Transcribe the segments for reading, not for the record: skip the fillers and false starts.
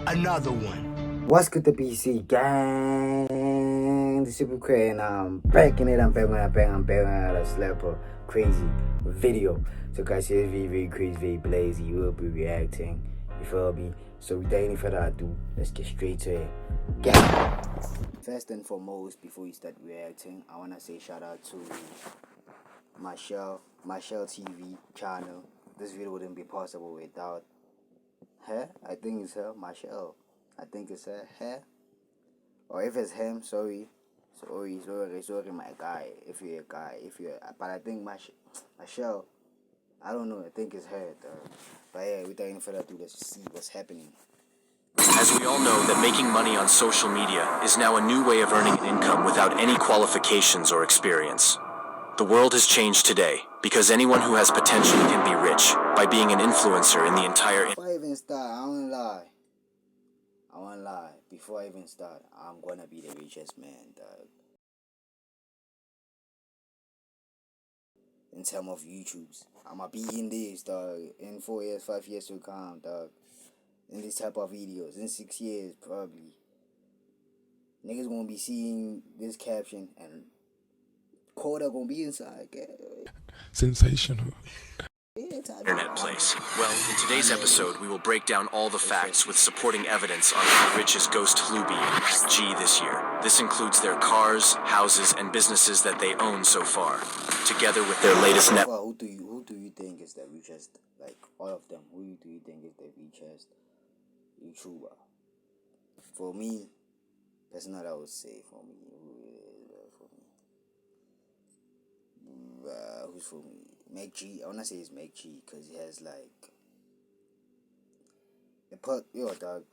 another one. What's good, the BC gang? The Super Cray, and I'm back in it. I'm back on a slapper crazy video. So guys, it's very crazy, very blazy. You will be reacting. You feel me? So without any further ado, let's get straight to it. Gang. First and foremost, before we start reacting, I wanna say shout out to MacG TV channel. This video wouldn't be possible without her. I think it's her, MacG. I think it's her. Or if it's him, sorry, my guy. If you're a guy, but I think MacG, I don't know. I think it's her. But yeah, without any further ado, let's see what's happening. As we all know that making money on social media is now a new way of earning an income without any qualifications or experience. The world has changed today because anyone who has potential can be rich by being an influencer in the entire... Before I even start, I won't lie. Before I even start, I'm gonna be the richest man, dog. In terms of YouTubes, I'ma be in this, dog. In 4 years, 5 years to come, dog. In this type of videos, in 6 years, probably. Niggas gonna be seeing this caption and Coda gonna be inside. Sensational. Internet place. Well, in today's episode, we will break down all the facts with supporting evidence on how Richest ghost Hlubi and MacG this year. This includes their cars, houses, and businesses that they own so far, together with their latest net. Who do you think is the richest? Like all of them, who do you think is the richest YouTuber? For me, that's not what I would say. For me, who's for me? MacG. I wanna say it's MacG because he has like a podcast,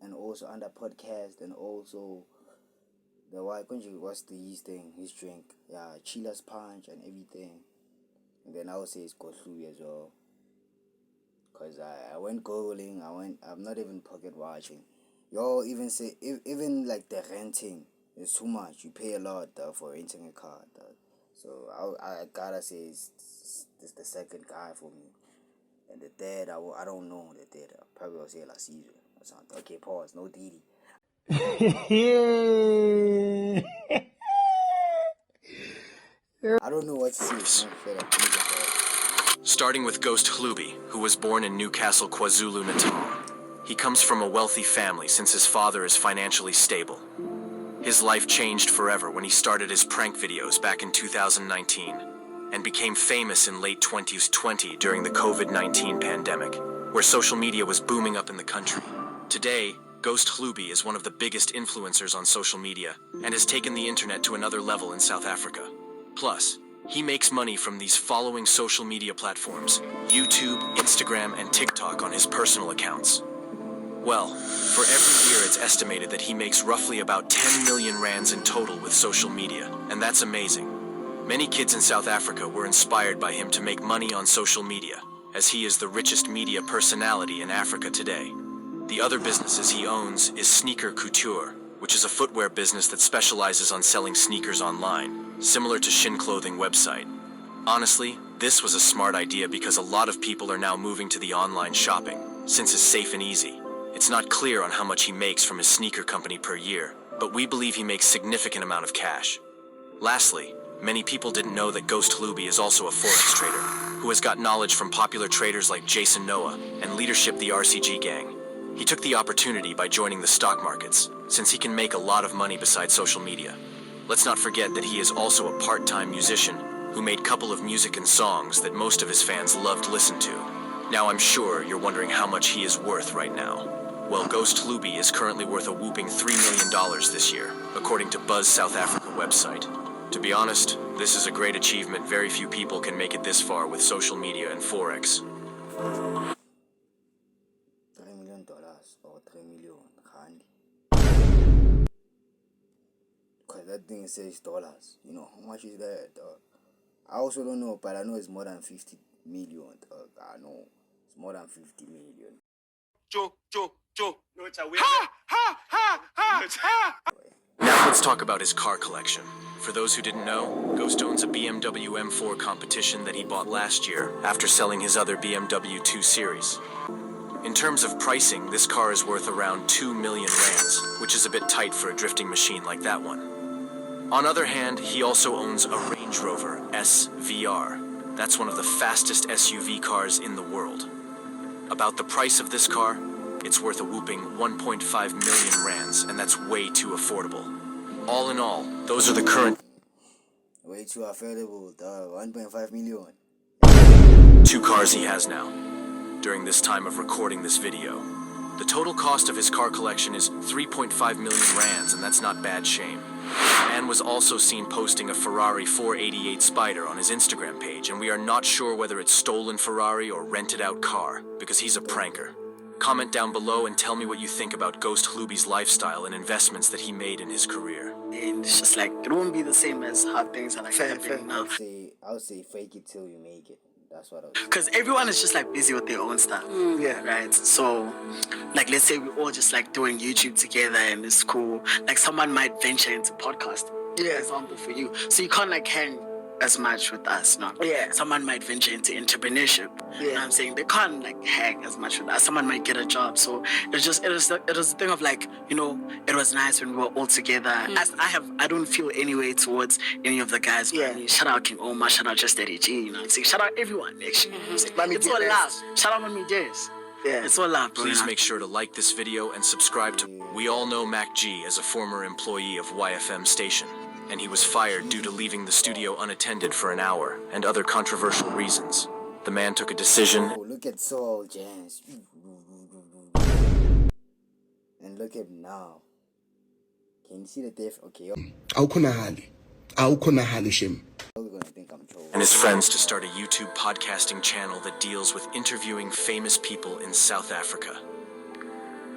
and also under podcast, and also the what's the yeast thing? His drink, yeah, Chilla's Punch and everything. And then I would say it's Hlubi as well. Cause I went googling, I'm not even pocket watching. Y'all even say even like the renting is too much. You pay a lot for renting a car. So I gotta say it's the second guy for me. And the third, I don't know the third. I probably will say La Caesar or something. Okay, pause. No Didi. I don't know what to say. Starting with ghost Hlubi, who was born in Newcastle, KwaZulu-Natal. He comes from a wealthy family since his father is financially stable. His life changed forever when he started his prank videos back in 2019 and became famous in late 2020 during the COVID-19 pandemic, where social media was booming up in the country. Today, Ghost Hlubi is one of the biggest influencers on social media and has taken the internet to another level in South Africa. Plus, he makes money from these following social media platforms: YouTube, Instagram, and TikTok on his personal accounts. Well, for every year it's estimated that he makes roughly about 10 million rands in total with social media, and that's amazing. Many kids in South Africa were inspired by him to make money on social media, as he is the richest media personality in Africa today. The other businesses he owns is Sneaker Couture, which is a footwear business that specializes on selling sneakers online, similar to Shin Clothing website. Honestly, this was a smart idea because a lot of people are now moving to the online shopping, since it's safe and easy. It's not clear on how much he makes from his sneaker company per year, but we believe he makes significant amount of cash. Lastly, many people didn't know that Ghost Hlubi is also a forex trader, who has got knowledge from popular traders like Jason Noah and leadership the RCG gang. He took the opportunity by joining the stock markets, since he can make a lot of money besides social media. Let's not forget that he is also a part-time musician, who made a couple of music and songs that most of his fans loved to listen to. Now I'm sure you're wondering how much he is worth right now. Well, Ghost Hlubi is currently worth a whooping $3 million this year, according to Buzz South Africa website. To be honest, this is a great achievement. Very few people can make it this far with social media and forex. $3 million or 3 million rand. Because that thing says dollars. You know, how much is that, dog? I also don't know, but I know it's more than 50 million, dog. I know it's more than 50 million. Now let's talk about his car collection. For those who didn't know, Ghost owns a BMW M4 competition that he bought last year after selling his other BMW 2 Series. In terms of pricing, this car is worth around 2 million rands, which is a bit tight for a drifting machine like that one. On other hand, he also owns a Range Rover SVR. That's one of the fastest SUV cars in the world. About the price of this car, it's worth a whooping 1.5 million rands, and that's way too affordable. All in all, those are the current Way too affordable, dog. 1.5 million. 2 cars he has now. During this time of recording this video, the total cost of his car collection is 3.5 million rands, and that's not bad shame. The man was also seen posting a Ferrari 488 Spider on his Instagram page, and we are not sure whether it's stolen Ferrari or rented out car, because he's a pranker. Comment down below and tell me what you think about Ghost Hlubi's lifestyle and investments that he made in his career. And it's just like, it won't be the same as how things are like happening now. I would say fake it till you make it. That's what I would say. Because everyone is just like busy with their own stuff. Yeah. Right? So, like, let's say we're all just like doing YouTube together and it's cool. Like, someone might venture into podcast. For example, for you. So you can't like hang as much with us, no? Someone might venture into entrepreneurship. You know what I'm saying? They can't like hang as much with us. Someone might get a job. So it was a thing of like, you know, it was nice when we were all together. I don't feel any way towards any of the guys. I mean, shout out King Omar, shout out Just Eddie G, you know what I'm saying? Shout out everyone, actually. It's all love. Shout out Mommy Jess. It's all love, bro. Please make sure to like this video and subscribe to... We all know MacG as a former employee of YFM station, and he was fired due to leaving the studio unattended for an hour and other controversial reasons. The man took a decision. Oh, look at Soul Jans. And look at now. Can you see the diff? Okay. And his friends to start a YouTube podcasting channel that deals with interviewing famous people in South Africa.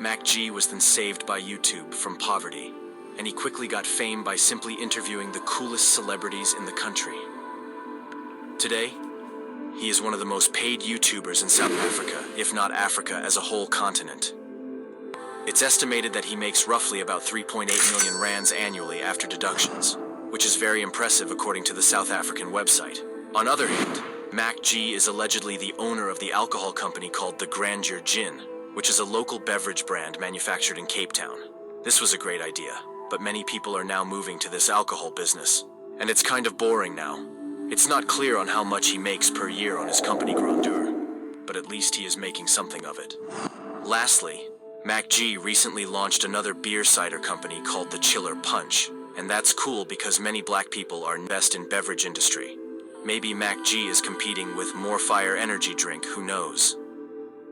MacG was then saved by YouTube from poverty, and he quickly got fame by simply interviewing the coolest celebrities in the country. Today, he is one of the most paid YouTubers in South Africa, if not Africa as a whole continent. It's estimated that he makes roughly about 3.8 million rands annually after deductions, which is very impressive according to the South African website. On other hand, MacG is allegedly the owner of the alcohol company called the Grandeur Gin, which is a local beverage brand manufactured in Cape Town. This was a great idea, but many people are now moving to this alcohol business, and it's kind of boring now. It's not clear on how much he makes per year on his company Grandeur, but at least he is making something of it. Lastly, MacG recently launched another beer cider company called the Chiller Punch, and that's cool because many black people are invest in beverage industry. Maybe MacG is competing with More Fire energy drink, who knows?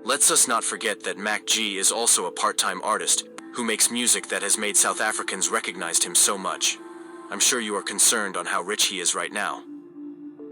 Let's us not forget that MacG is also a part-time artist who makes music that has made South Africans recognize him so much. I'm sure you are concerned on how rich he is right now.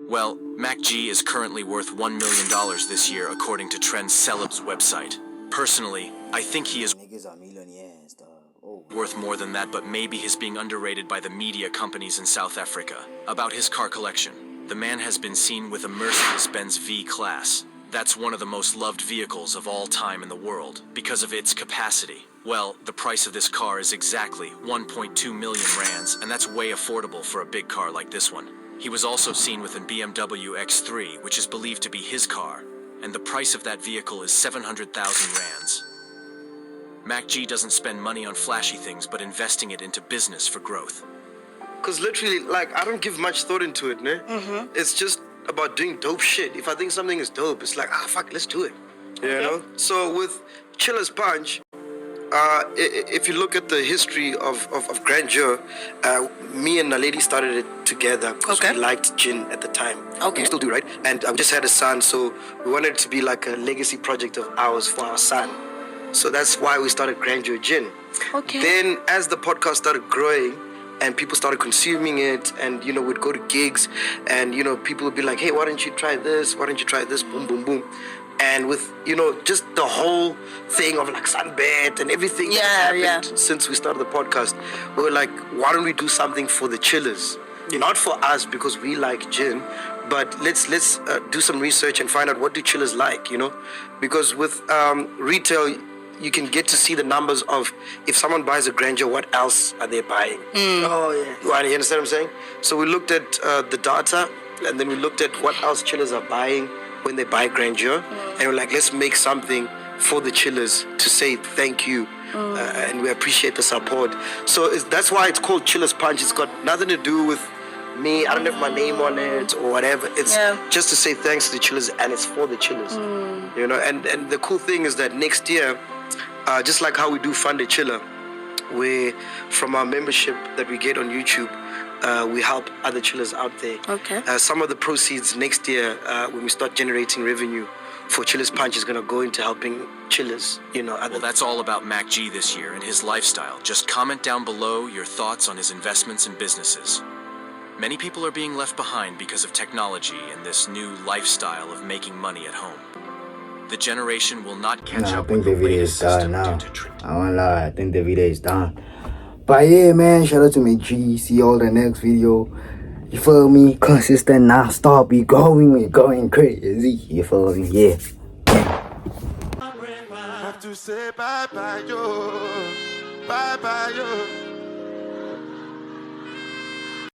Well, MacG is currently worth $1 million this year according to Trends Celeb's website. Personally, I think he is Niggas are millionaires, dog. Oh. worth more than that, but maybe he's being underrated by the media companies in South Africa. About his car collection, the man has been seen with a Mercedes-Benz V-Class. That's one of the most loved vehicles of all time in the world because of its capacity. Well, the price of this car is exactly 1.2 million rands, and that's way affordable for a big car like this one. He was also seen with an BMW X3, which is believed to be his car, and the price of that vehicle is 700,000 rands. MacG doesn't spend money on flashy things, but investing it into business for growth. Because literally, like, I don't give much thought into it, ne? It's just about doing dope shit. If I think something is dope, it's like, fuck, let's do it. You know? So with Chiller's Punch, if you look at the history of Grandeur, me and a lady started it together because we liked gin at the time. We still do, right? And we just had a son, so we wanted it to be like a legacy project of ours for our son. So that's why we started Grandeur Gin. Then as the podcast started growing and people started consuming it, and, you know, we'd go to gigs and, you know, people would be like, hey, why don't you try this? Why don't you try this? Boom, boom, boom. And with, you know, just the whole thing of like sunbed and everything that happened since we started the podcast, we were like, why don't we do something for the chillers? Not for us because we like gin, but let's do some research and find out what do chillers like, you know? Because with retail, you can get to see the numbers of if someone buys a Grandeur, what else are they buying? You understand what I'm saying? So we looked at the data, and then we looked at what else chillers are buying when they buy Grandeur, and we're like, let's make something for the chillers to say thank you. And we appreciate the support. So that's why it's called Chillers Punch. It's got nothing to do with me. I don't have my name on it or whatever. It's just to say thanks to the chillers, and it's for the chillers. You know, and the cool thing is that next year, just like how we do Fund a Chiller, where from our membership that we get on YouTube, we help other chillers out there. Okay. Some of the proceeds next year, when we start generating revenue for Chillers Punch, is going to go into helping chillers, you know. Well, that's all about MacG this year and his lifestyle. Just comment down below your thoughts on his investments and businesses. Many people are being left behind because of technology and this new lifestyle of making money at home. The generation will not catch up with the latest system due to I won't lie, I think the video is done. But yeah, man, shout out to MacG. See you all the next video. You feel me? Consistent, non-stop. We going crazy. You feel me? Yeah. Have to say bye bye yo, bye bye yo.